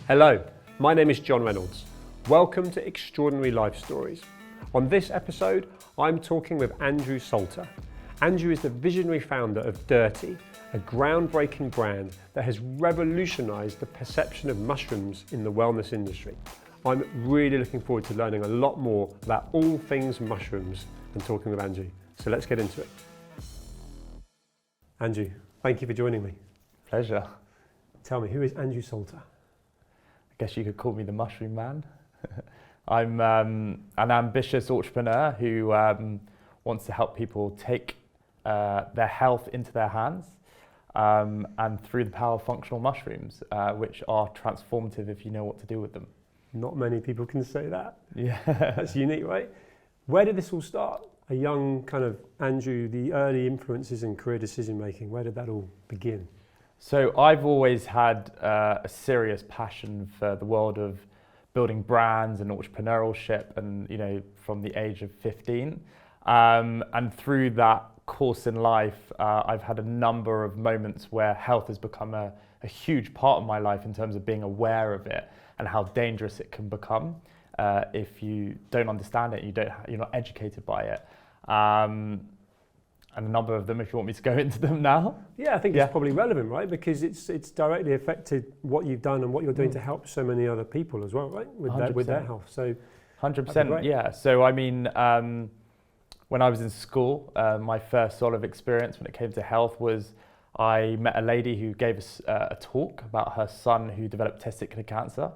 Hello, my name is John Reynolds. Welcome to Extraordinary Life Stories. On this episode, I'm talking with Andrew Salter. Andrew is the visionary founder of Dirtea, a groundbreaking brand that has revolutionized the perception of mushrooms in the wellness industry. I'm really looking forward to learning a lot more about all things mushrooms and talking with Andrew. So let's get into it. Andrew, thank you for joining me. Pleasure. Tell me, who is Andrew Salter? I guess you could call me the mushroom man. I'm an ambitious entrepreneur who wants to help people take their health into their hands and through the power of functional mushrooms, which are transformative if you know what to do with them. Not many people can say that. Yeah. That's unique, right? Where did this all start? A young kind of Andrew, the early influences in career decision making, where did that all begin? So I've always had a serious passion for the world of building brands and entrepreneurship, and from the age of 15. And through that course in life, I've had a number of moments where health has become a huge part of my life in terms of being aware of it and how dangerous it can become if you don't understand it, you're not educated by it. And a number of them, if you want me to go into them now. Yeah, I think it's probably relevant, right? Because it's directly affected what you've done and what you're doing to help so many other people as well, right? With their health. So 100%, yeah. So I mean, when I was in school, my first sort of experience when it came to health was I met a lady who gave us a talk about her son who developed testicular cancer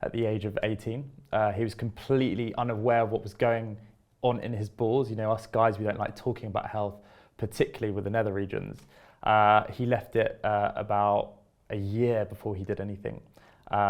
at the age of 18. He was completely unaware of what was going on in his balls. Us guys, we don't like talking about health, particularly with the nether regions. He left it about a year before he did anything.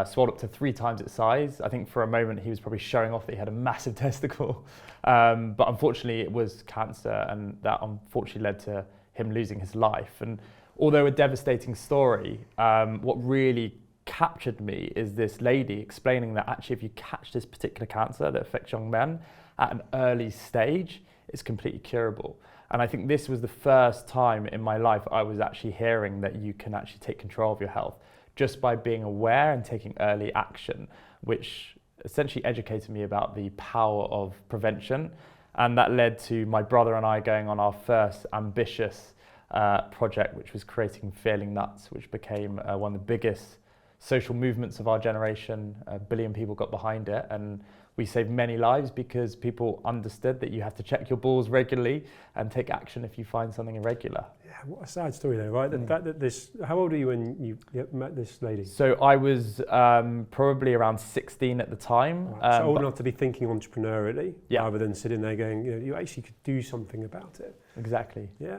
Swelled up to 3 times its size. I think for a moment he was probably showing off that he had a massive testicle. But unfortunately it was cancer, and that unfortunately led to him losing his life. And although a devastating story, what really captured me is this lady explaining that actually if you catch this particular cancer that affects young men at an early stage, it's completely curable. And I think this was the first time in my life I was actually hearing that you can actually take control of your health just by being aware and taking early action, which essentially educated me about the power of prevention. And that led to my brother and I going on our first ambitious project, which was creating Feeling Nuts, which became one of the biggest social movements of our generation. 1 billion people got behind it, and we saved many lives because people understood that you have to check your balls regularly and take action if you find something irregular. Yeah, what a sad story though, right? The fact that how old were you when you met this lady? So I was probably around 16 at the time. Right. So old enough to be thinking entrepreneurially, rather than sitting there going, you actually could do something about it. Exactly. Yeah.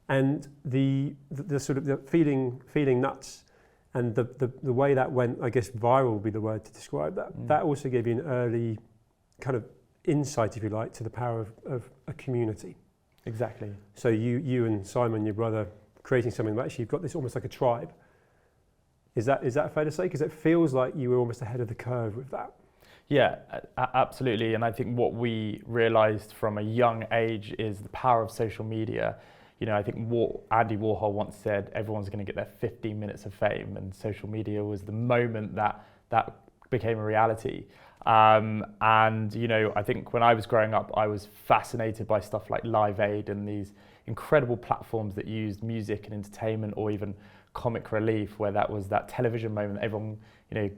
And the sort of the feeling nuts, and the way that went, I guess viral would be the word to describe that. That also gave you an early kind of insight, if you like, to the power of a community. Exactly. So you and Simon, your brother, creating something that actually you've got this almost like a tribe. Is that fair to say? Because it feels like you were almost ahead of the curve with that. Yeah, absolutely. And I think what we realized from a young age is the power of social media. I think what Andy Warhol once said, everyone's going to get their 15 minutes of fame, and social media was the moment that became a reality. And I think when I was growing up, I was fascinated by stuff like Live Aid and these incredible platforms that used music and entertainment, or even comic relief, where that was that television moment. Everyone,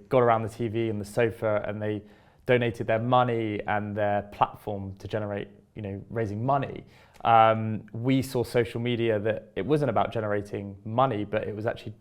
got around the TV and the sofa, and they donated their money and their platform to generate, raising money. We saw social media that it wasn't about generating money, but it was actually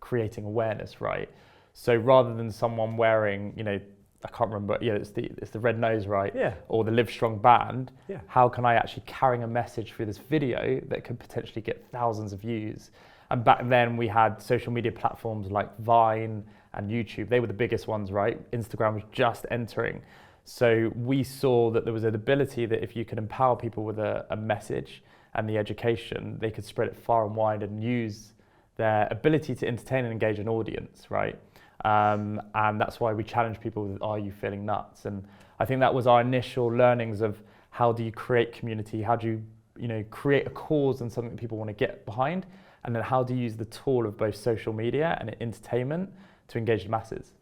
creating awareness, right? So rather than someone wearing, I can't remember, it's the red nose, right? Yeah. Or the Live Strong band. Yeah. How can I actually carry a message through this video that could potentially get thousands of views? And back then we had social media platforms like Vine and YouTube. They were the biggest ones, right? Instagram was just entering. So we saw that there was an ability that if you could empower people with a message and the education, they could spread it far and wide and use their ability to entertain and engage an audience, right? And that's why we challenge people with, are you feeling nuts? And I think that was our initial learnings of how do you create community? How do you, create a cause and something that people want to get behind? And then how do you use the tool of both social media and entertainment to engage the masses?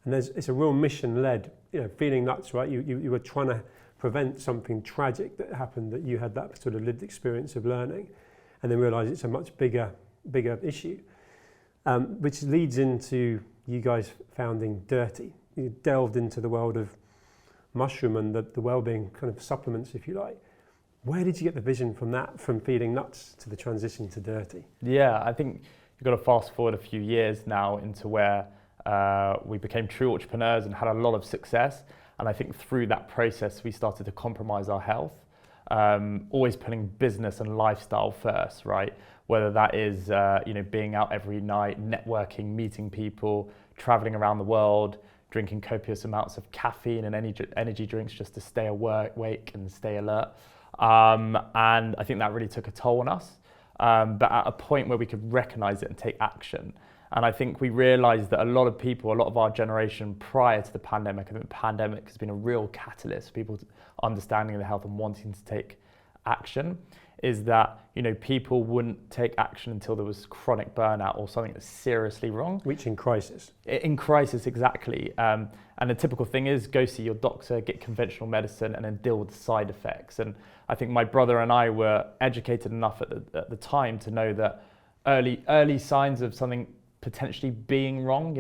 And it's a real mission-led, feeling nuts, right? You were trying to prevent something tragic that happened, that you had that sort of lived experience of learning, and then realise it's a much bigger issue, which leads into you guys founding Dirtea. You delved into the world of mushroom and the well-being kind of supplements, if you like. Where did you get the vision from that, from feeling nuts to the transition to Dirtea? Yeah, I think you've got to fast forward a few years now into where we became true entrepreneurs and had a lot of success. And I think through that process, we started to compromise our health, always putting business and lifestyle first, right? Whether that is, being out every night, networking, meeting people, traveling around the world, drinking copious amounts of caffeine and energy drinks just to stay awake and stay alert. And I think that really took a toll on us, but at a point where we could recognize it and take action. And I think we realized that a lot of our generation prior to the pandemic, I think the pandemic has been a real catalyst for people understanding their health and wanting to take action, is that, people wouldn't take action until there was chronic burnout or something that's seriously wrong. Reaching crisis. In crisis, exactly. And the typical thing is go see your doctor, get conventional medicine, and then deal with the side effects. And I think my brother and I were educated enough at the time to know that early signs of something potentially being wrong,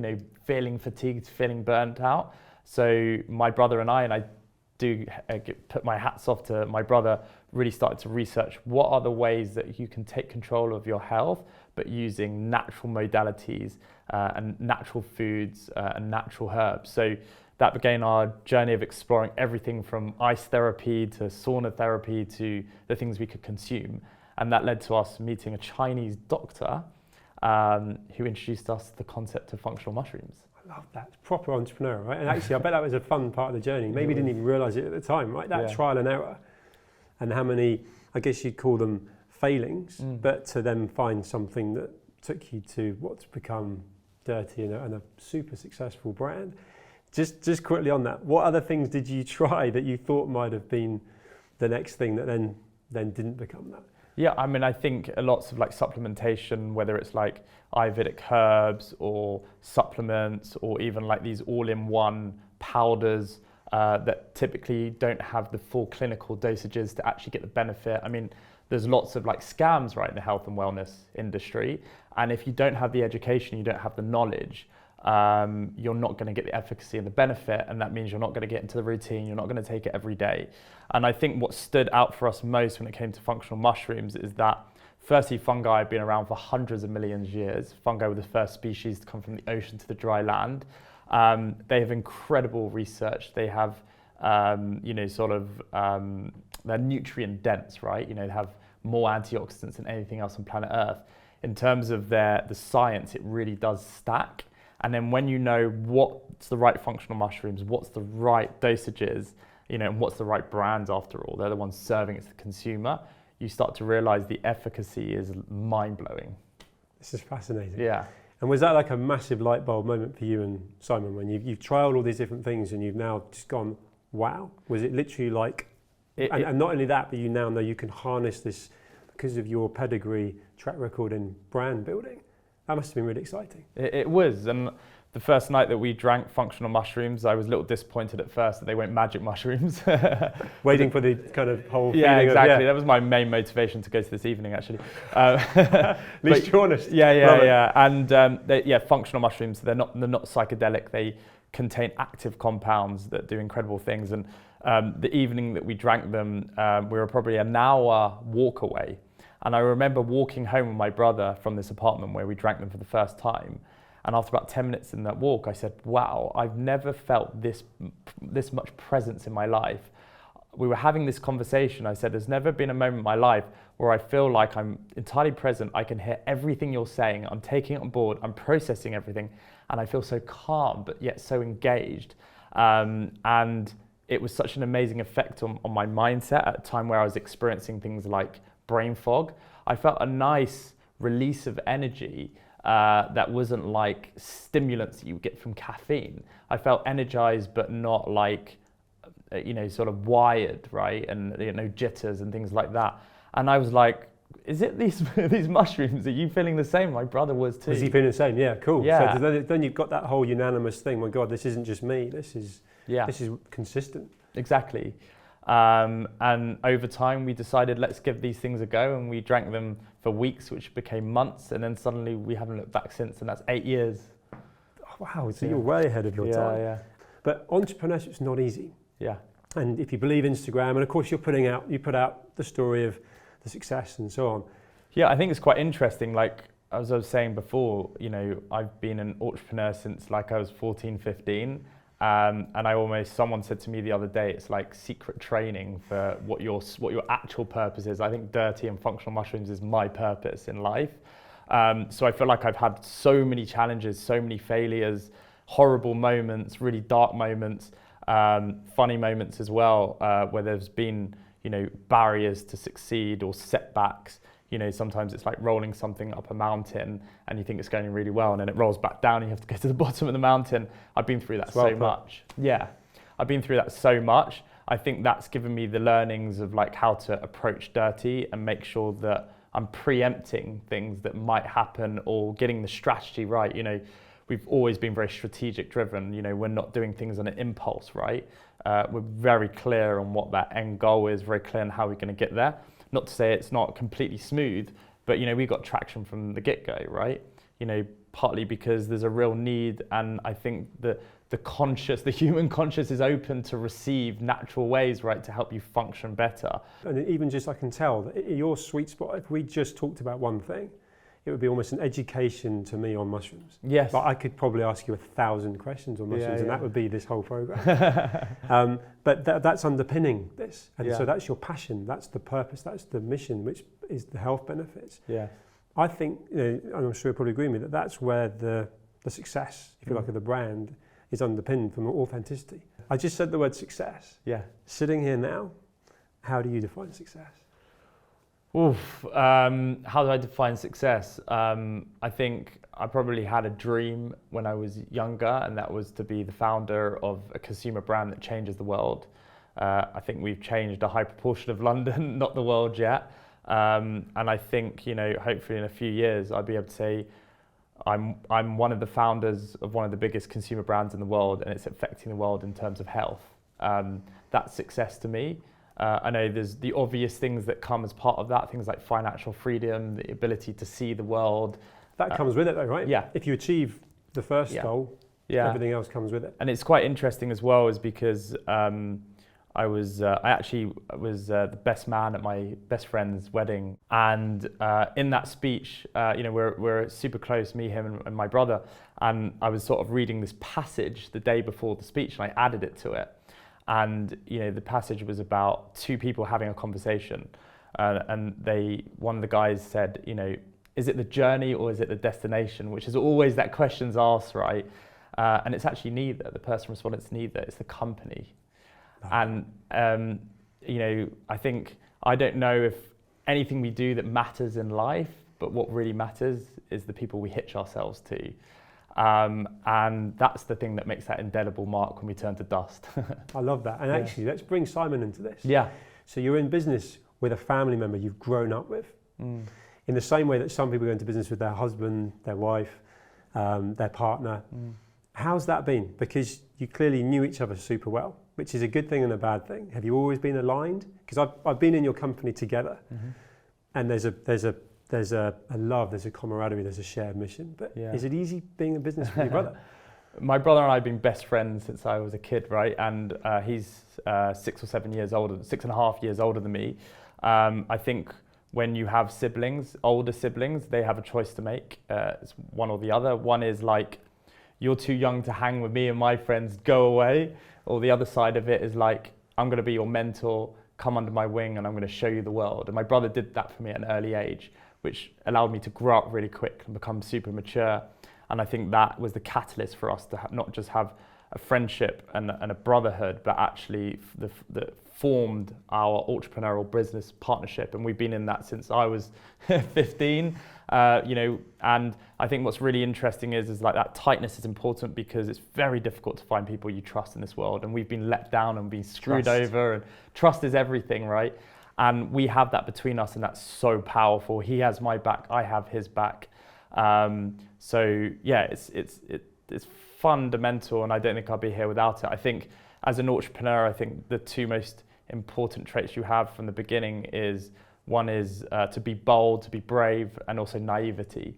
feeling fatigued, feeling burnt out. So my brother and I do put my hats off to my brother, really started to research what are the ways that you can take control of your health, but using natural modalities and natural foods and natural herbs. So that began our journey of exploring everything from ice therapy to sauna therapy to the things we could consume. And that led to us meeting a Chinese doctor who introduced us to the concept of functional mushrooms. I love that. It's proper entrepreneurial, right? And actually, I bet that was a fun part of the journey. Maybe you didn't even realise it at the time, right? That trial and error. And how many, I guess you'd call them failings, but to then find something that took you to what's become Dirtea and a super successful brand. Just quickly on that, what other things did you try that you thought might have been the next thing that then didn't become that? Yeah, I mean, I think lots of supplementation, whether it's like Ayurvedic herbs or supplements or even like these all-in-one powders that typically don't have the full clinical dosages to actually get the benefit. I mean, there's lots of scams right in the health and wellness industry. And if you don't have the education, you don't have the knowledge, you're not going to get the efficacy and the benefit, and that means you're not going to get into the routine, you're not going to take it every day. And I think what stood out for us most when it came to functional mushrooms is that firstly, fungi have been around for hundreds of millions of years. Fungi were the first species to come from the ocean to the dry land. They have incredible research. They have, they're nutrient dense, right? They have more antioxidants than anything else on planet Earth. In terms of the science, it really does stack. And then when you know what's the right functional mushrooms, what's the right dosages, and what's the right brands after all, they're the ones serving it to the consumer, you start to realize the efficacy is mind-blowing. This is fascinating. Yeah. And was that like a massive light bulb moment for you and Simon when you've trialed all these different things and you've now just gone, wow? Was it literally and not only that, but you now know you can harness this because of your pedigree, track record and brand building? That must have been really exciting. It was, and the first night that we drank functional mushrooms, I was a little disappointed at first that they weren't magic mushrooms. Waiting for the kind of whole feeling. Yeah, exactly. That was my main motivation to go to this evening, actually. At least you're honest. Yeah. And functional mushrooms, they're not psychedelic. They contain active compounds that do incredible things. And the evening that we drank them, we were probably an hour walk away. And I remember walking home with my brother from this apartment where we drank them for the first time. And after about 10 minutes in that walk, I said, wow, I've never felt this much presence in my life. We were having this conversation. I said, there's never been a moment in my life where I feel like I'm entirely present. I can hear everything you're saying. I'm taking it on board. I'm processing everything. And I feel so calm, but yet so engaged. And it was such an amazing effect on my mindset at a time where I was experiencing things like brain fog. I felt a nice release of energy that wasn't like stimulants that you get from caffeine. I felt energized, but not like, sort of wired, right? And, jitters and things like that. And I was like, is it these these mushrooms? Are you feeling the same? My brother was too. Was he feeling the same? Yeah, cool. Yeah. So then you've got that whole unanimous thing. My God, this isn't just me. This is consistent. Exactly. And over time we decided, let's give these things a go, and we drank them for weeks, which became months, and then suddenly we haven't looked back since, and that's 8 years. Oh, wow, so you're way ahead of your time. Yeah. But entrepreneurship's not easy. Yeah. And if you believe Instagram, and of course you put out the story of the success and so on. Yeah, I think it's quite interesting. Like, as I was saying before, you know, I've been an entrepreneur since like I was 14, 15. And someone said to me the other day, it's like secret training for what your actual purpose is. I think Dirtea and functional mushrooms is my purpose in life. So I feel like I've had so many challenges, so many failures, horrible moments, really dark moments, funny moments as well, where there's been, you know, barriers to succeed or setbacks. You know, sometimes it's like rolling something up a mountain and you think it's going really well, and then it rolls back down and you have to go to the bottom of the mountain. I've been through that so much. Yeah, I've been through that so much. I think that's given me the learnings of like how to approach Dirtea and make sure that I'm preempting things that might happen or getting the strategy right. You know, we've always been very strategic driven. You know, we're not doing things on an impulse, right? We're very clear on what that end goal is, very clear on how we're going to get there. Not to say it's not completely smooth, but you know, we got traction from the get-go, right? You know, partly because there's a real need, and I think the human conscious is open to receive natural ways, right, to help you function better. And even just I can tell that your sweet spot, if we just talked about one thing, it would be almost an education to me on mushrooms. Yes. Like I could probably ask you 1,000 questions on mushrooms, and that would be this whole program. But that's underpinning this. And so that's your passion, that's the purpose, that's the mission, which is the health benefits. Yeah. I think, you know, and I'm sure you'll probably agree with me, that's where the success, if you like, of the brand is underpinned from authenticity. I just said the word success. Yeah. Sitting here now, how do you define success? How do I define success? I think I probably had a dream when I was younger, and that was to be the founder of a consumer brand that changes the world. I think we've changed a high proportion of London, not the world yet. And I think, you know, hopefully in a few years, I'll be able to say I'm one of the founders of one of the biggest consumer brands in the world, and it's affecting the world in terms of health. That's success to me. I know there's the obvious things that come as part of that, things like financial freedom, the ability to see the world. That comes with it though, right? Yeah. If you achieve the first goal, everything else comes with it. And it's quite interesting as well, is because I actually was the best man at my best friend's wedding. And in that speech, you know, we're super close, me, him, and my brother. And I was sort of reading this passage the day before the speech, and I added it to it. And you know, the passage was about two people having a conversation, and one of the guys said, you know, is it the journey or is it the destination? Which is always that question's asked, right? And it's actually neither. The person responded, it's neither. It's the company. And you know, I don't know if anything we do that matters in life, but what really matters is the people we hitch ourselves to. And that's the thing that makes that indelible mark when we turn to dust. I love that. And actually, let's bring Simon into this. Yeah. So you're in business with a family member you've grown up with. In the same way that some people go into business with their husband, their wife, their partner. How's that been? Because you clearly knew each other super well, which is a good thing and a bad thing. Have you always been aligned? Because I've been in your company together, and there's a love, there's a camaraderie, there's a shared mission. But is it easy being in business with your brother? My brother and I have been best friends since I was a kid, right? And he's 6 or 7 years older, 6.5 years older than me. I think when you have siblings, older siblings, they have a choice to make. It's one or the other. One is like, you're too young to hang with me and my friends, go away. Or the other side of it is like, I'm going to be your mentor, come under my wing, and I'm going to show you the world. And my brother did that for me at an early age, which allowed me to grow up really quick and become super mature. And I think that was the catalyst for us to not just have a friendship and a brotherhood, but actually that formed our entrepreneurial business partnership. And we've been in that since I was 15, you know, and I think what's really interesting is like that tightness is important, because it's very difficult to find people you trust in this world. And we've been let down and been screwed over, and trust is everything, right? And we have that between us, and that's so powerful. He has my back, I have his back. So yeah, it's fundamental, and I don't think I'll be here without it. I think as an entrepreneur, I think the two most important traits you have from the beginning is, one is to be bold, to be brave, and also naivety.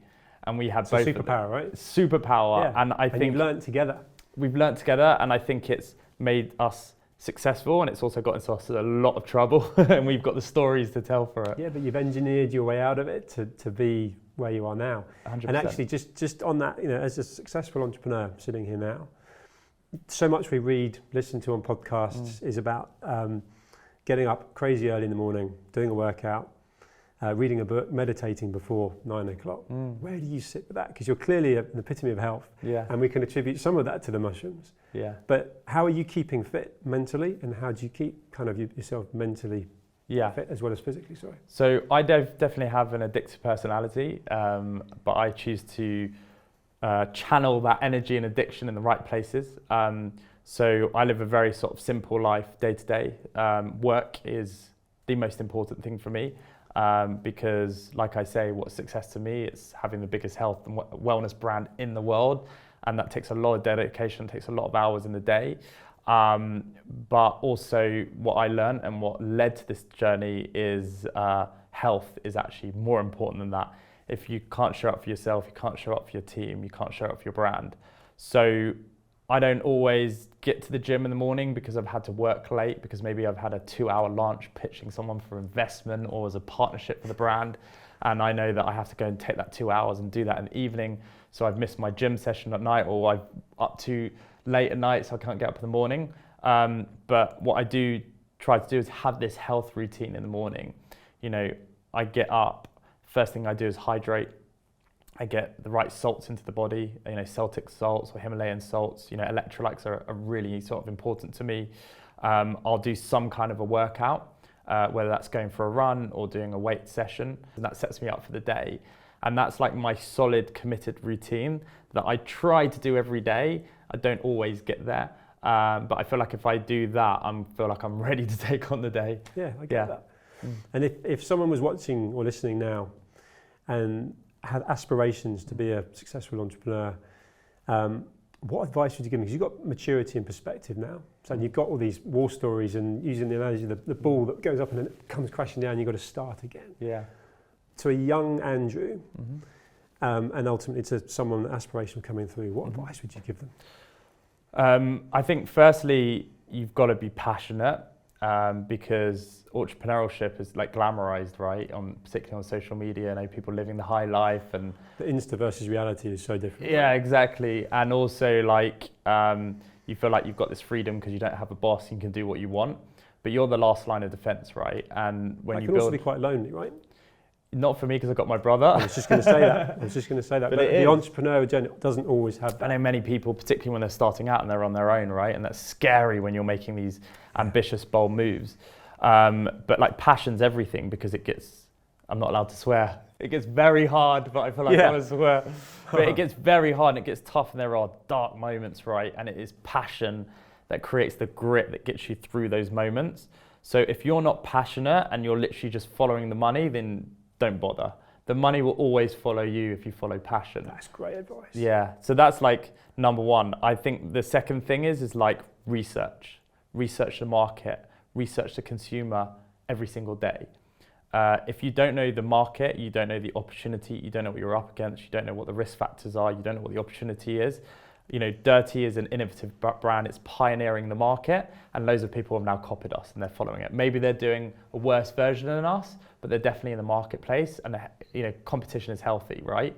And we have both. Superpower, right? Superpower. Yeah. And I think you've learned together. We've learned together, and I think it's made us successful, and it's also got us a lot of trouble, and we've got the stories to tell for it. Yeah, but you've engineered your way out of it to be where you are now. 100%. And actually, just on that, as a successful entrepreneur sitting here now, so much we read, listen to on podcasts is about getting up crazy early in the morning, doing a workout, reading a book, meditating before 9 o'clock. Where do you sit with that? Because you're clearly an epitome of health, and we can attribute some of that to the mushrooms. Yeah. But how are you keeping fit mentally, and how do you keep kind of yourself mentally fit as well as physically? Sorry. So I definitely have an addictive personality, but I choose to channel that energy and addiction in the right places. So I live a very sort of simple life day to day. Work is the most important thing for me. Because like I say, what's success to me, it's having the biggest health and wellness brand in the world. And that takes a lot of dedication, takes a lot of hours in the day. But also what I learned and what led to this journey is health is actually more important than that. If you can't show up for yourself, you can't show up for your team, you can't show up for your brand. So I don't always get to the gym in the morning because I've had to work late, because maybe I've had a 2-hour lunch pitching someone for investment or as a partnership for the brand. And I know that I have to go and take that 2 hours and do that in the evening. So I've missed my gym session at night, or I'm up too late at night, so I can't get up in the morning. But what I do try to do is have this health routine in the morning. I get up, first thing I do is hydrate. I get the right salts into the body, Celtic salts or Himalayan salts. Electrolytes are really sort of important to me. I'll do some kind of a workout, whether that's going for a run or doing a weight session, and that sets me up for the day. And that's like my solid, committed routine that I try to do every day. I don't always get there, but I feel like if I do that, I feel like I'm ready to take on the day. Yeah, I get that. And if someone was watching or listening now and had aspirations to be a successful entrepreneur, what advice would you give me? Because you've got maturity and perspective now. So you've got all these war stories, and using the analogy, the ball that goes up and then it comes crashing down, you've got to start again. Yeah. To a young Andrew, and ultimately to someone aspirational coming through, what advice would you give them? I think firstly, you've got to be passionate, because entrepreneurship is like glamorized, right? Particularly on social media, people living the high life, and the Insta versus reality is so different. Yeah, right? Exactly. And also you feel like you've got this freedom because you don't have a boss, you can do what you want, but you're the last line of defense, right? And when you build, also be quite lonely, right? Not for me, because I've got my brother. I was just going to say that. But the entrepreneur doesn't always have that. I know many people, particularly when they're starting out and they're on their own, right? And that's scary when you're making these ambitious, bold moves. But passion's everything, because I'm not allowed to swear. It gets very hard, but I feel like I want to swear. But it gets very hard and it gets tough, and there are dark moments, right? And it is passion that creates the grit that gets you through those moments. So if you're not passionate and you're literally just following the money, then don't bother. The money will always follow you if you follow passion. That's great advice. Yeah, so that's number one. I think the second thing is research. Research the market, research the consumer every single day. If you don't know the market, you don't know the opportunity, you don't know what you're up against, you don't know what the risk factors are, you don't know what the opportunity is. Dirtea is an innovative brand. It's pioneering the market, and loads of people have now copied us and they're following it. Maybe they're doing a worse version than us, but they're definitely in the marketplace, and competition is healthy, right?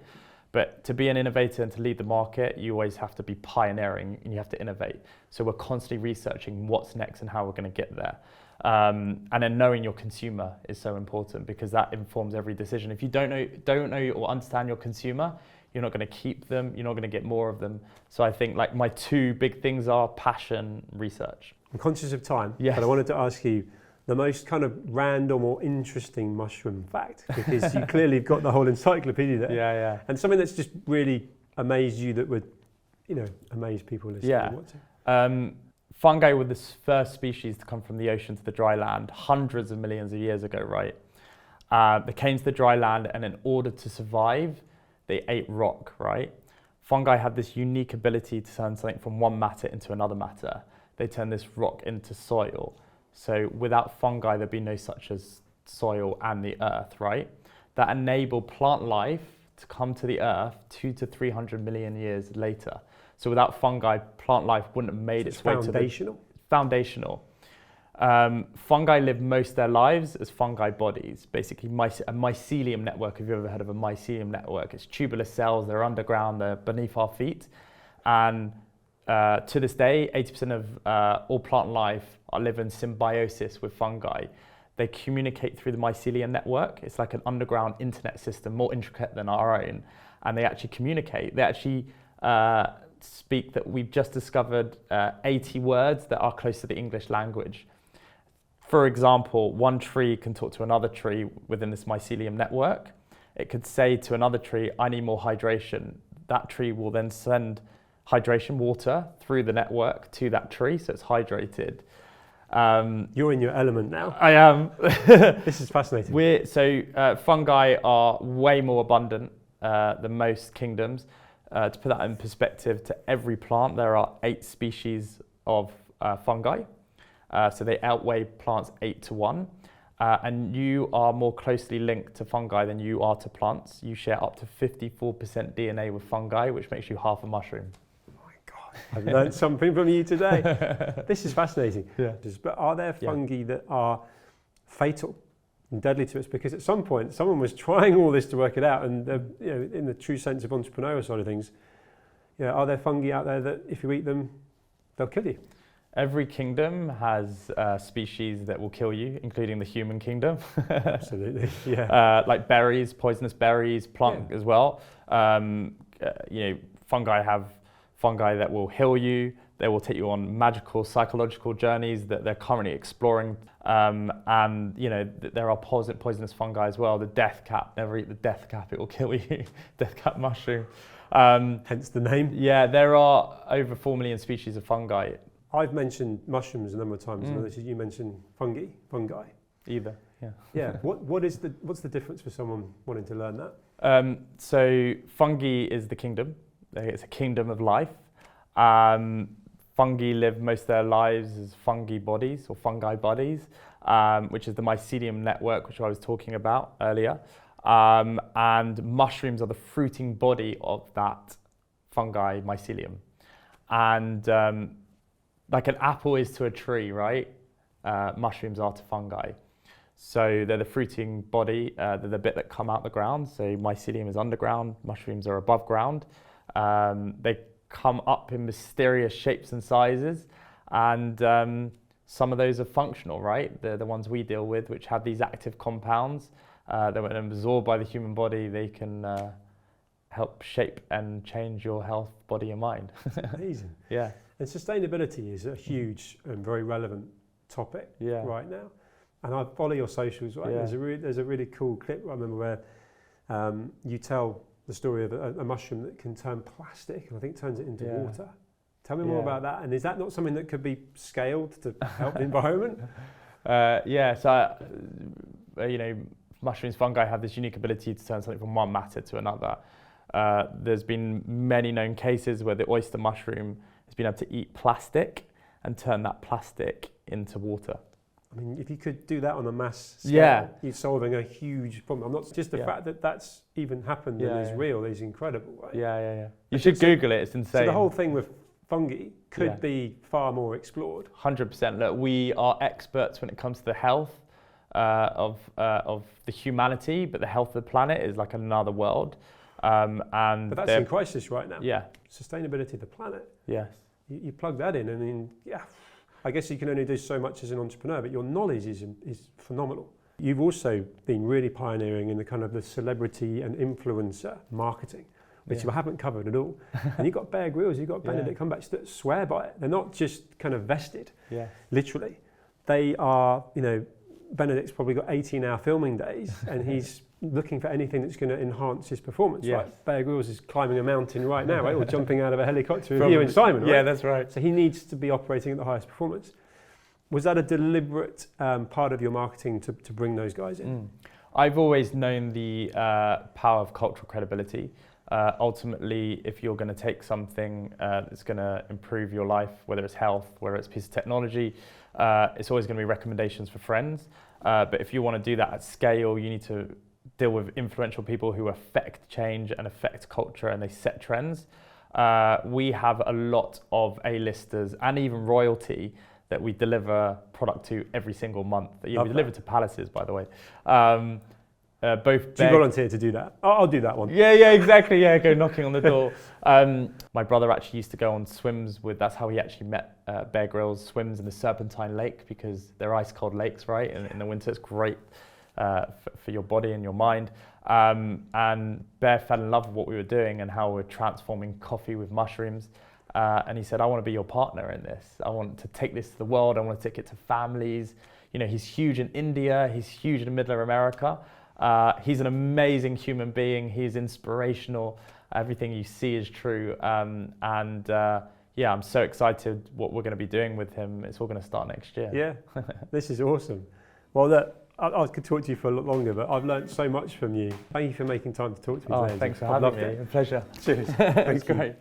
But to be an innovator and to lead the market, you always have to be pioneering and you have to innovate. So we're constantly researching what's next and how we're going to get there. And then knowing your consumer is so important, because that informs every decision. If you don't know or understand your consumer, you're not going to keep them, you're not going to get more of them. So I think my two big things are passion, research. I'm conscious of time, yes. But I wanted to ask you the most kind of random or interesting mushroom fact, because you clearly have got the whole encyclopedia there. Yeah. And something that's just really amazed you that would, amaze people listening and watching. fungi were the first species to come from the ocean to the dry land hundreds of millions of years ago, right? They came to the dry land, and in order to survive, they ate rock, right? Fungi have this unique ability to turn something from one matter into another matter. They turn this rock into soil. So without fungi, there'd be no such as soil and the earth, right? That enabled plant life to come to the earth 200 to 300 million years later. So without fungi, plant life wouldn't have made its way to the... Foundational? Foundational. Fungi live most of their lives as fungi bodies, basically a mycelium network. Have you ever heard of a mycelium network? It's tubular cells, they're underground, they're beneath our feet. And to this day, 80% of all plant life live in symbiosis with fungi. They communicate through the mycelium network. It's like an underground internet system, more intricate than our own. And they actually communicate. They actually speak that we've just discovered 80 words that are close to the English language. For example, one tree can talk to another tree within this mycelium network. It could say to another tree, I need more hydration. That tree will then send hydration water through the network to that tree, so it's hydrated. You're in your element now. I am. This is fascinating. Fungi are way more abundant than most kingdoms. To put that in perspective, to every plant, there are 8 species of fungi. So they outweigh plants 8 to 1. And you are more closely linked to fungi than you are to plants. You share up to 54% DNA with fungi, which makes you half a mushroom. I've learned something from you today. This is fascinating. Yeah. But are there fungi that are fatal and deadly to us? Because at some point, someone was trying all this to work it out, and in the true sense of entrepreneurial side of things, are there fungi out there that if you eat them, they'll kill you? Every kingdom has species that will kill you, including the human kingdom. Absolutely, yeah. Like berries, poisonous berries, plant as well. Fungi have fungi that will heal you. They will take you on magical psychological journeys that they're currently exploring. There are poisonous fungi as well. The death cap, never eat the death cap, it will kill you. Death cap mushroom. Hence the name. Yeah, there are over 4 million species of fungi. I've mentioned mushrooms a number of times, and you mentioned fungi. Either, yeah. Yeah. What's the difference for someone wanting to learn that? So fungi is the kingdom. It's a kingdom of life. Fungi live most of their lives as fungi bodies or fungi bodies, which is the mycelium network, which I was talking about earlier. And mushrooms are the fruiting body of that fungi mycelium. And like an apple is to a tree, right? Mushrooms are to fungi. So they're the fruiting body, they're the bit that come out the ground. So mycelium is underground, mushrooms are above ground. They come up in mysterious shapes and sizes, and some of those are functional, right? They're the ones we deal with, which have these active compounds that when absorbed by the human body, they can help shape and change your health, body and mind. Amazing. Yeah. And sustainability is a huge and very relevant topic right now. And I follow your socials, right? Yeah. There's a really cool clip I remember where you tell the story of a mushroom that can turn plastic, and I think turns it into water. Tell me more about that. And is that not something that could be scaled to help the environment? Mushrooms, fungi have this unique ability to turn something from one matter to another. There's been many known cases where the oyster mushroom has been able to eat plastic and turn that plastic into water. I mean, if you could do that on a mass scale, you're solving a huge problem. I'm not just the fact that that's even happened and is real is incredible, right? Yeah. You should Google it. It's insane. So the whole thing with fungi could be far more explored. 100%. Look, we are experts when it comes to the health of the humanity, but the health of the planet is like another world. But that's in crisis right now. Yeah. Sustainability of the planet. Yes. You plug that in, I mean, I guess you can only do so much as an entrepreneur, but your knowledge is phenomenal. You've also been really pioneering in the kind of the celebrity and influencer marketing, which you haven't covered at all. And you've got Bear Grylls, you've got Benedict Cumberbatch that swear by it. They're not just kind of vested, literally. They are, Benedict's probably got 18-hour filming days, and he's looking for anything that's going to enhance his performance. Yes. Right? Bear Grylls is climbing a mountain right now, right? Or jumping out of a helicopter with you and Simon, right? Yeah, that's right. So he needs to be operating at the highest performance. Was that a deliberate part of your marketing to bring those guys in? I've always known the power of cultural credibility. Ultimately, if you're going to take something that's going to improve your life, whether it's health, whether it's a piece of technology, it's always going to be recommendations for friends. But if you want to do that at scale, you need to deal with influential people who affect change and affect culture, and they set trends. We have a lot of A-listers and even royalty that we deliver product to every single month. Yeah, we deliver to palaces, by the way. Do you volunteer to do that? I'll do that one. Yeah, exactly. Yeah, go knocking on the door. My brother actually used to go on swims with, that's how he actually met Bear Grylls, swims in the Serpentine Lake, because they're ice cold lakes, right? And in the winter, it's great for your body and your mind. And Bear fell in love with what we were doing and how we're transforming coffee with mushrooms. And he said, I want to be your partner in this. I want to take this to the world. I want to take it to families. You know, he's huge in India. He's huge in the middle of America. He's an amazing human being. He's inspirational. Everything you see is true. Yeah, I'm so excited what we're going to be doing with him. It's all going to start next year. Yeah, this is awesome. Well, look, I could talk to you for a lot longer, but I've learned so much from you. Thank you for making time to talk to me today. Thanks for having me. A pleasure. Cheers. It's great.